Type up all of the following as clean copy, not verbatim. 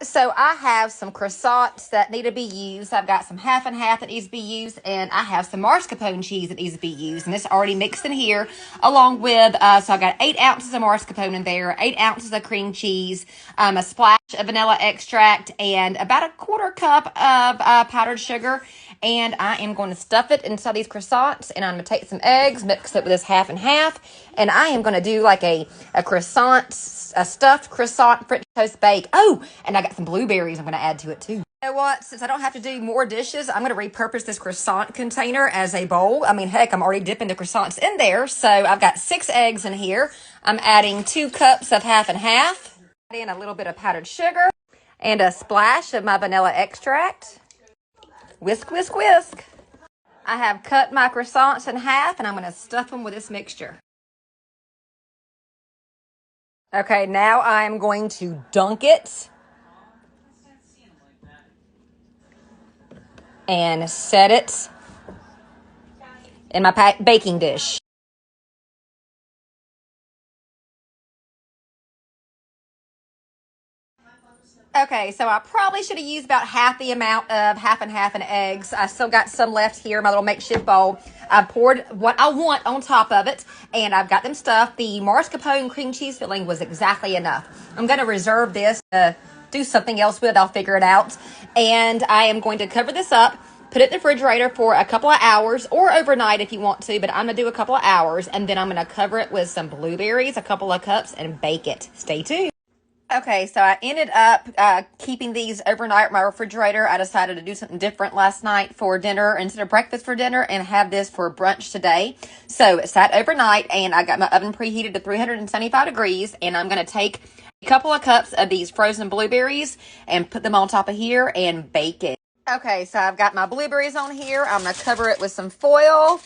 So I have some croissants that need to be used. I've got some half and half that needs to be used, and I have some mascarpone cheese that needs to be used. And it's already mixed in here, along with, so I got 8 ounces of mascarpone in there, 8 ounces of cream cheese, a splash of vanilla extract, and about a quarter cup of powdered sugar. And I am going to stuff it inside these croissants, and I'm going to take some eggs, mix it with this half and half, and I am going to do like a croissant, a stuffed croissant French toast bake. Oh, and I got some blueberries I'm going to add to it too. You know what? Since I don't have to do more dishes, I'm going to repurpose this croissant container as a bowl. I mean, heck, I'm already dipping the croissants in there. So I've got 6 eggs in here. I'm adding 2 cups of half and half. Adding a little bit of powdered sugar and a splash of my vanilla extract. Whisk, whisk, whisk. I have cut my croissants in half, and I'm going to stuff them with this mixture. Okay, now I'm going to dunk it and set it in my baking dish. Okay, so I probably should have used about half the amount of half and half in eggs. I still got some left here in my little makeshift bowl. I poured what I want on top of it, and I've got them stuffed. The mascarpone cream cheese filling was exactly enough. I'm going to reserve this to do something else with. I'll figure it out. And I am going to cover this up, put it in the refrigerator for a couple of hours, or overnight if you want to, but I'm going to do a couple of hours, and then I'm going to cover it with some blueberries, a couple of cups, and bake it. Stay tuned. Okay, so I ended up keeping these overnight in my refrigerator. I decided to do something different last night for dinner instead of breakfast for dinner and have this for brunch today. So it sat overnight, and I got my oven preheated to 375 degrees, and I'm going to take a couple of cups of these frozen blueberries and put them on top of here and bake it. Okay, so I've got my blueberries on here. I'm going to cover it with some foil,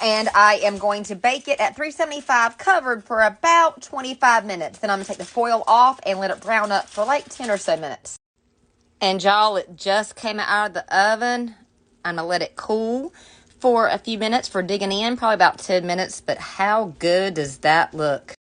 and I am going to bake it at 375 covered for about 25 minutes. Then I'm going to take the foil off and let it brown up for like 10 or so minutes. And y'all, it just came out of the oven. I'm going to let it cool for a few minutes for digging in, probably about 10 minutes. But how good does that look?